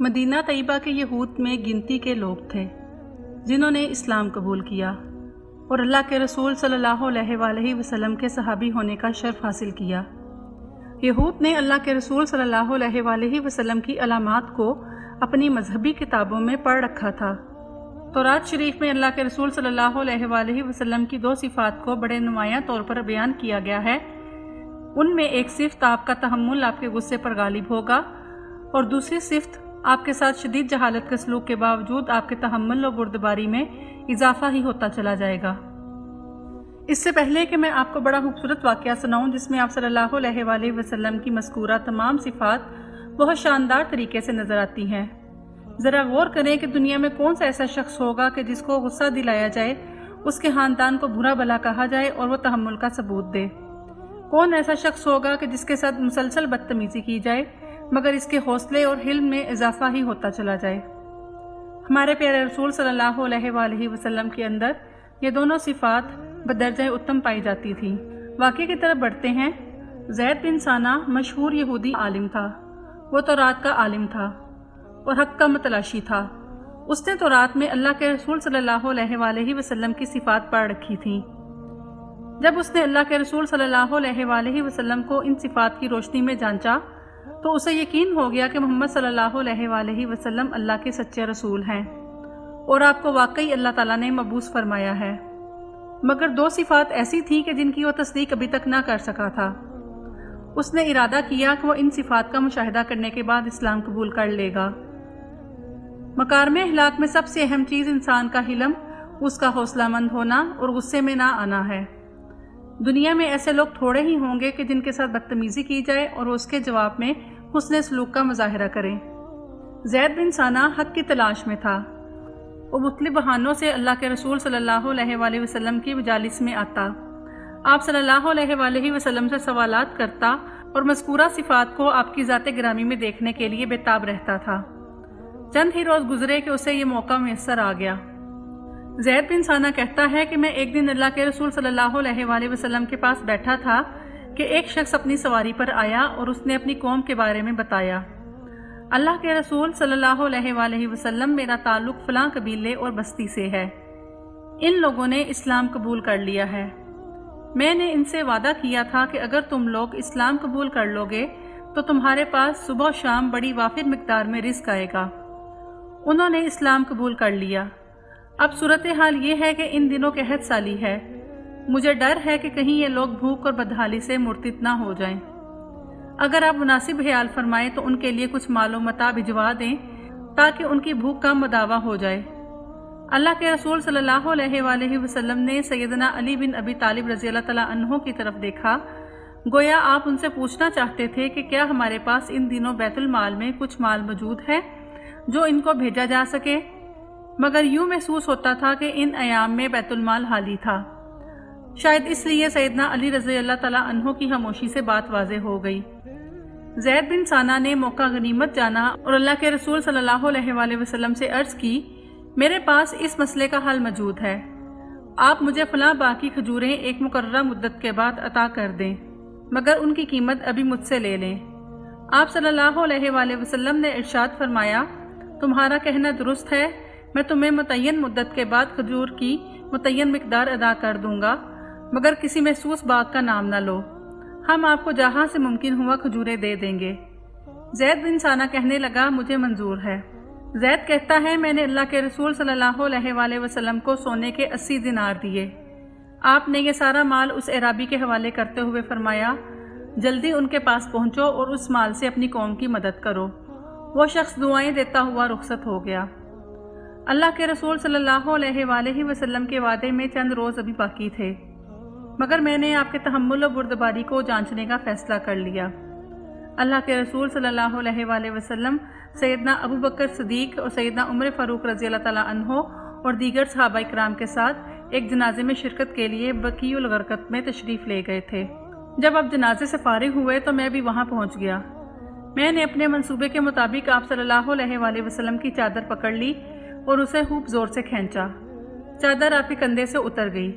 مدینہ طیبہ کے یہود میں گنتی کے لوگ تھے جنہوں نے اسلام قبول کیا اور اللہ کے رسول صلی اللہ علیہ وآلہ وسلم کے صحابی ہونے کا شرف حاصل کیا۔ یہود نے اللہ کے رسول صلی اللہ علیہ وآلہ وسلم کی علامات کو اپنی مذہبی کتابوں میں پڑھ رکھا تھا۔ تورات شریف میں اللہ کے رسول صلی اللہ علیہ وآلہ وسلم کی دو صفات کو بڑے نمایاں طور پر بیان کیا گیا ہے۔ ان میں ایک صفت آپ کا تحمل آپ کے غصے پر غالب ہوگا اور دوسری صفت آپ کے ساتھ شدید جہالت کے سلوک کے باوجود آپ کے تحمل و بردباری میں اضافہ ہی ہوتا چلا جائے گا۔ اس سے پہلے کہ میں آپ کو بڑا خوبصورت واقعہ سناؤں جس میں آپ صلی اللہ علیہ وآلہ وسلم کی مذکورہ تمام صفات بہت شاندار طریقے سے نظر آتی ہیں، ذرا غور کریں کہ دنیا میں کون سا ایسا شخص ہوگا کہ جس کو غصہ دلایا جائے، اس کے خاندان کو برا بھلا کہا جائے اور وہ تحمل کا ثبوت دے۔ کون ایسا شخص ہوگا کہ جس کے ساتھ مسلسل بدتمیزی کی جائے مگر اس کے حوصلے اور حلم میں اضافہ ہی ہوتا چلا جائے۔ ہمارے پیارے رسول صلی اللہ علیہ وآلہ وسلم کے اندر یہ دونوں صفات بدرجہ اتم پائی جاتی تھی۔ واقعے کی طرف بڑھتے ہیں۔ زید بن ثانہ مشہور یہودی عالم تھا۔ وہ تورات کا عالم تھا اور حق کا متلاشی تھا۔ اس نے تورات میں اللہ کے رسول صلی اللہ علیہ وآلہ وسلم کی صفات پڑھ رکھی تھیں۔ جب اس نے اللہ کے رسول صلی اللہ علیہ وآلہ وسلم کو ان صفات کی روشنی میں جانچا تو اسے یقین ہو گیا کہ محمد صلی اللہ علیہ وآلہ وسلم اللہ کے سچے رسول ہیں اور آپ کو واقعی اللہ تعالیٰ نے مبعوث فرمایا ہے۔ مگر دو صفات ایسی تھیں کہ جن کی وہ تصدیق ابھی تک نہ کر سکا تھا۔ اس نے ارادہ کیا کہ وہ ان صفات کا مشاہدہ کرنے کے بعد اسلام قبول کر لے گا۔ مکارم اخلاق میں سب سے اہم چیز انسان کا حلم، اس کا حوصلہ مند ہونا اور غصے میں نہ آنا ہے۔ دنیا میں ایسے لوگ تھوڑے ہی ہوں گے کہ جن کے ساتھ بدتمیزی کی جائے اور اس کے جواب میں حسن سلوک کا مظاہرہ کریں۔ زید بن ثانہ حق کی تلاش میں تھا۔ وہ مختلف بہانوں سے اللہ کے رسول صلی اللہ علیہ وآلہ وسلم کی مجالس میں آتا، آپ صلی اللہ علیہ وآلہ وسلم سے سوالات کرتا اور مذکورہ صفات کو آپ کی ذات گرامی میں دیکھنے کے لیے بے تاب رہتا تھا۔ چند ہی روز گزرے کہ اسے یہ موقع میسر آ گیا۔ زید بن ثانہ کہتا ہے کہ میں ایک دن اللہ کے رسول صلی اللہ علیہ وآلہ وسلم کے پاس بیٹھا تھا کہ ایک شخص اپنی سواری پر آیا اور اس نے اپنی قوم کے بارے میں بتایا۔ اللہ کے رسول صلی اللہ علیہ وآلہ وسلم، میرا تعلق فلاں قبیلے اور بستی سے ہے، ان لوگوں نے اسلام قبول کر لیا ہے۔ میں نے ان سے وعدہ کیا تھا کہ اگر تم لوگ اسلام قبول کر لو گے تو تمہارے پاس صبح و شام بڑی وافر مقدار میں رزق آئے گا۔ انہوں نے اسلام قبول کر لیا۔ اب صورتحال یہ ہے کہ ان دنوں قحط سالی ہے۔ مجھے ڈر ہے کہ کہیں یہ لوگ بھوک اور بدحالی سے مرتد نہ ہو جائیں۔ اگر آپ مناسب خیال فرمائیں تو ان کے لیے کچھ مال و متاع بھجوا دیں تاکہ ان کی بھوک کا مداوع ہو جائے۔ اللہ کے رسول صلی اللہ علیہ وآلہ وسلم نے سیدنا علی بن ابی طالب رضی اللہ تعالیٰ عنہ کی طرف دیکھا، گویا آپ ان سے پوچھنا چاہتے تھے کہ کیا ہمارے پاس ان دنوں بیت المال میں کچھ مال موجود ہے جو ان کو بھیجا جا سکے، مگر یوں محسوس ہوتا تھا کہ ان ایام میں بیت المال خالی تھا۔ شاید اس لیے سیدنا علی رضی اللہ تعالیٰ عنہ کی خاموشی سے بات واضح ہو گئی۔ زید بن ثانہ نے موقع غنیمت جانا اور اللہ کے رسول صلی اللہ علیہ وآلہ وسلم سے عرض کی، میرے پاس اس مسئلے کا حل موجود ہے، آپ مجھے فلاں باغ کی کھجوریں ایک مقررہ مدت کے بعد عطا کر دیں، مگر ان کی قیمت ابھی مجھ سے لے لیں۔ آپ صلی اللہ علیہ وآلہ وسلم نے ارشاد فرمایا، تمہارا کہنا درست ہے، میں تمہیں متعین مدت کے بعد کھجور کی متعین مقدار ادا کر دوں گا، مگر کسی محسوس باغ کا نام نہ لو، ہم آپ کو جہاں سے ممکن ہوا کھجوریں دے دیں گے۔ زید بن ثانہ کہنے لگا، مجھے منظور ہے۔ زید کہتا ہے، میں نے اللہ کے رسول صلی اللہ علیہ وآلہ وسلم کو سونے کے 80 دینار دیے۔ آپ نے یہ سارا مال اس اعرابی کے حوالے کرتے ہوئے فرمایا، جلدی ان کے پاس پہنچو اور اس مال سے اپنی قوم کی مدد کرو۔ وہ شخص دعائیں دیتا ہوا رخصت ہو گیا۔ اللہ کے رسول صلی اللہ علیہ وآلہ وسلم کے وعدے میں چند روز ابھی باقی تھے، مگر میں نے آپ کے تحمل و بردباری کو جانچنے کا فیصلہ کر لیا۔ اللہ کے رسول صلی اللہ علیہ وآلہ وسلم سیدنا ابو بکر صدیق اور سیدنا عمر فاروق رضی اللہ تعالیٰ عنہ اور دیگر صحابہ کرام کے ساتھ ایک جنازے میں شرکت کے لیے بقیع الغرقد میں تشریف لے گئے تھے۔ جب آپ جنازے سے فارغ ہوئے تو میں بھی وہاں پہنچ گیا۔ میں نے اپنے منصوبے کے مطابق آپ صلی اللہ علیہ وآلہ وسلم کی چادر پکڑ لی اور اسے خوب زور سے کھینچا۔ چادر آپ کے کندھے سے اتر گئی۔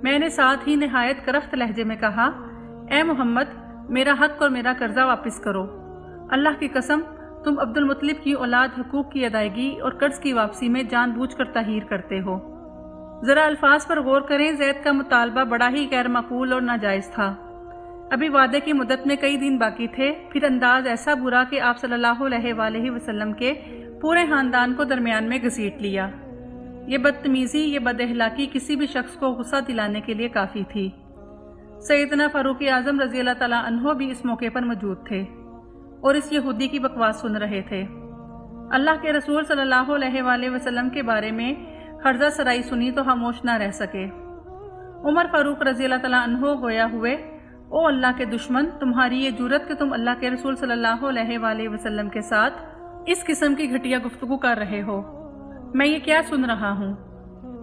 میں نے ساتھ ہی نہایت کرخت لہجے میں کہا، اے محمد، میرا حق اور میرا قرضہ واپس کرو۔ اللہ کی قسم، تم عبد المطلب کی اولاد حقوق کی ادائیگی اور قرض کی واپسی میں جان بوجھ کر تاخیر کرتے ہو۔ ذرا الفاظ پر غور کریں، زید کا مطالبہ بڑا ہی غیر معقول اور ناجائز تھا۔ ابھی وعدے کی مدت میں کئی دن باقی تھے، پھر انداز ایسا برا کہ آپ صلی اللہ علیہ وآلہ وسلم کے پورے خاندان کو درمیان میں گھسیٹ لیا۔ یہ بدتمیزی، یہ بد اخلاقی کسی بھی شخص کو غصہ دلانے کے لیے کافی تھی۔ سیدنا فاروق اعظم رضی اللہ تعالیٰ عنہ بھی اس موقع پر موجود تھے اور اس یہودی کی بکواس سن رہے تھے۔ اللہ کے رسول صلی اللہ علیہ وآلہ وسلم کے بارے میں ہرزہ سرائی سنی تو خاموش نہ رہ سکے۔ عمر فاروق رضی اللہ تعالیٰ عنہ گویا ہوئے، او اللہ کے دشمن، تمہاری یہ جرت کہ تم اللہ کے رسول صلی اللہ علیہ وآلہ وسلم کے ساتھ اس قسم کی گھٹیا گفتگو کر رہے ہو۔ میں یہ کیا سن رہا ہوں؟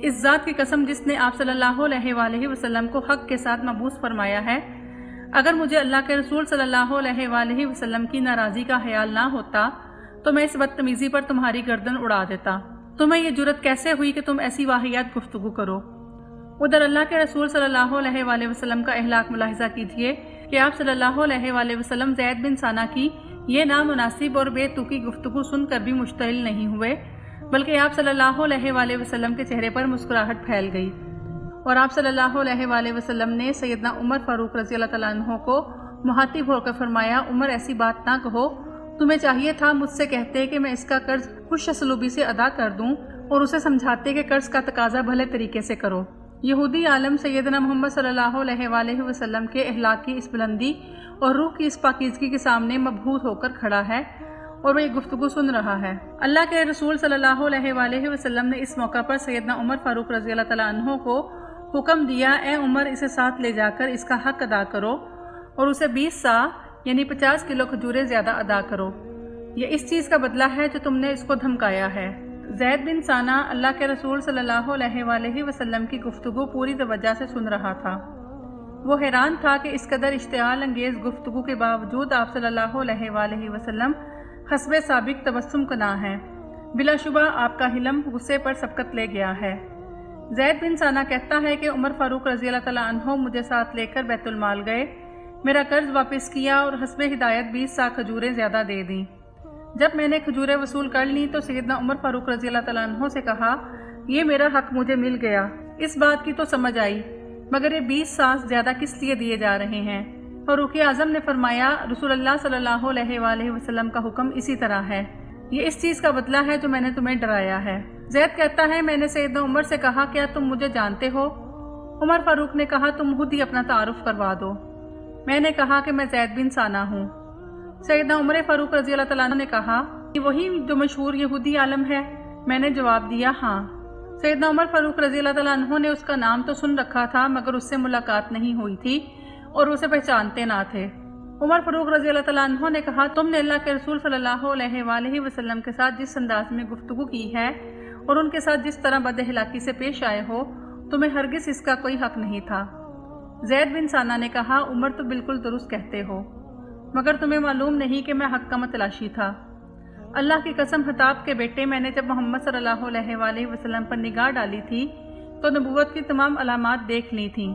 اس ذات کی قسم جس نے آپ صلی اللہ علیہ وآلہ وسلم کو حق کے ساتھ مبعوث فرمایا ہے، اگر مجھے اللہ کے رسول صلی اللہ علیہ وآلہ وسلم کی ناراضی کا خیال نہ ہوتا تو میں اس بدتمیزی پر تمہاری گردن اڑا دیتا۔ تمہیں یہ جرت کیسے ہوئی کہ تم ایسی واہیات گفتگو کرو؟ ادھر اللہ کے رسول صلی اللہ علیہ وآلہ وسلم کا اخلاق ملاحظہ کیجئے کہ آپ صلی اللہ علیہ وآلہ وسلم زید بن ثانہ کی یہ نامناسب اور بے تکی گفتگو سن کر بھی مشتعل نہیں ہوئے، بلکہ آپ صلی اللہ علیہ وآلہ وسلم کے چہرے پر مسکراہٹ پھیل گئی، اور آپ صلی اللہ علیہ وآلہ وسلم نے سیدنا عمر فاروق رضی اللہ تعالیٰ عنہ کو مخاطب ہو کر فرمایا، عمر ایسی بات نہ کہو، تمہیں چاہیے تھا مجھ سے کہتے کہ میں اس کا قرض خوش اسلوبی سے ادا کر دوں، اور اسے سمجھاتے کہ قرض کا تقاضا بھلے طریقے سے کرو۔ یہودی عالم سیدنا محمد صلی اللہ علیہ وآلہ وسلم کے اخلاق کی اس بلندی اور روح کی اس پاکیزگی کے سامنے مبہوت ہو کر کھڑا ہے اور وہ یہ گفتگو سن رہا ہے۔ اللہ کے رسول صلی اللہ علیہ وآلہ وسلم نے اس موقع پر سیدنا عمر فاروق رضی اللہ تعالیٰ عنہ کو حکم دیا، اے عمر، اسے ساتھ لے جا کر اس کا حق ادا کرو اور اسے 20 سا یعنی 50 کلو کھجوریں زیادہ ادا کرو۔ یہ اس چیز کا بدلہ ہے جو تم نے اس کو دھمکایا ہے۔ زید بن ثانہ اللہ کے رسول صلی اللہ علیہ وآلہ وسلم کی گفتگو پوری توجہ سے سن رہا تھا۔ وہ حیران تھا کہ اس قدر اشتعال انگیز گفتگو کے باوجود آپ صلی اللہ علیہ وآلہ وسلم حسب سابق تبسم کناں ہیں۔ بلا شبہ آپ کا حلم غصے پر سبقت لے گیا ہے۔ زید بن ثانہ کہتا ہے کہ عمر فاروق رضی اللہ تعالیٰ عنہ مجھے ساتھ لے کر بیت المال گئے، میرا قرض واپس کیا اور حسب ہدایت 20 سا کھجوریں زیادہ دے دیں۔ جب میں نے کھجوریں وصول کر لیں تو سیدنا عمر فاروق رضی اللہ تعالیٰ عنہ سے کہا، یہ میرا حق مجھے مل گیا۔ اس بات کی تو سمجھ آئی، مگر یہ 20 سا زیادہ کس لیے دیے جا رہے ہیں؟ فاروق اعظم نے فرمایا، رسول اللہ صلی اللہ علیہ وآلہ وسلم کا حکم اسی طرح ہے، یہ اس چیز کا بدلہ ہے جو میں نے تمہیں ڈرایا ہے۔ زید کہتا ہے، میں نے سیدنا عمر سے کہا، کیا تم مجھے جانتے ہو؟ عمر فاروق نے کہا، تم خود ہی اپنا تعارف کروا دو۔ میں نے کہا کہ میں زید بن ثانہ ہوں۔ سیدنا عمر فاروق رضی اللہ تعالیٰ عنہ نے کہا، یہ وہی جو مشہور یہودی عالم ہے؟ میں نے جواب دیا، ہاں۔ سیدنا عمر فاروق رضی اللہ تعالیٰ عنہ نے اس کا نام تو سن رکھا تھا مگر اس سے ملاقات نہیں ہوئی تھی اور اسے پہچانتے نہ تھے۔ عمر فاروق رضی اللہ تعالیٰ عنہ نے کہا، تم نے اللہ کے رسول صلی اللہ علیہ وآلہ وسلم کے ساتھ جس انداز میں گفتگو کی ہے اور ان کے ساتھ جس طرح بد اخلاقی سے پیش آئے ہو، تمہیں ہرگز اس کا کوئی حق نہیں تھا۔ زید بن ثانہ نے کہا، عمر تو بالکل درست کہتے ہو، مگر تمہیں معلوم نہیں کہ میں حق کا متلاشی تھا۔ اللہ کی قسم، خطاب کے بیٹے، میں نے جب محمد صلی اللہ علیہ وآلہ وسلم پر نگاہ ڈالی تھی تو نبوت کی تمام علامات دیکھ لی تھیں،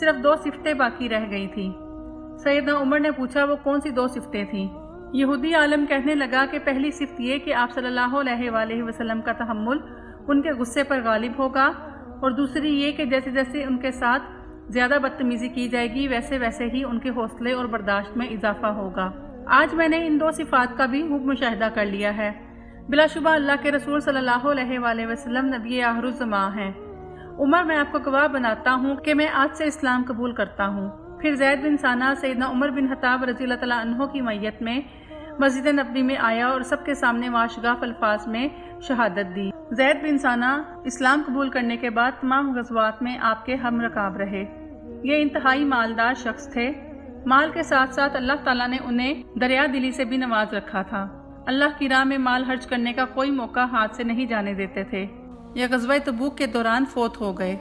صرف 2 صفتیں باقی رہ گئی تھیں۔ سیدنا عمر نے پوچھا، وہ کون سی 2 صفتیں تھیں؟ یہودی عالم کہنے لگا کہ پہلی صفت یہ کہ آپ صلی اللہ علیہ وآلہ وسلم کا تحمل ان کے غصے پر غالب ہوگا، اور دوسری یہ کہ جیسے جیسے ان کے ساتھ زیادہ بدتمیزی کی جائے گی ویسے ویسے ہی ان کے حوصلے اور برداشت میں اضافہ ہوگا۔ آج میں نے ان 2 صفات کا بھی خوب مشاہدہ کر لیا ہے۔ بلا شبہ اللہ کے رسول صلی اللہ علیہ وآلہ وسلم نبی آخر الزمان ہیں۔ عمر، میں آپ کو گواہ بناتا ہوں کہ میں آج سے اسلام قبول کرتا ہوں۔ پھر زید بن ثانہ سیدنا عمر بن خطاب رضی اللہ تعالیٰ عنہ کی میت میں مسجد نبوی میں آیا اور سب کے سامنے واشگاف الفاظ میں شہادت دی۔ زید بن ثانہ اسلام قبول کرنے کے بعد تمام غزوات میں آپ کے ہم رکاب رہے۔ یہ انتہائی مالدار شخص تھے۔ مال کے ساتھ ساتھ اللہ تعالیٰ نے انہیں دریا دلی سے بھی نواز رکھا تھا۔ اللہ کی راہ میں مال خرچ کرنے کا کوئی موقع ہاتھ سے نہیں جانے دیتے تھے۔ یہ غزوہ تبوک کے دوران فوت ہو گئے۔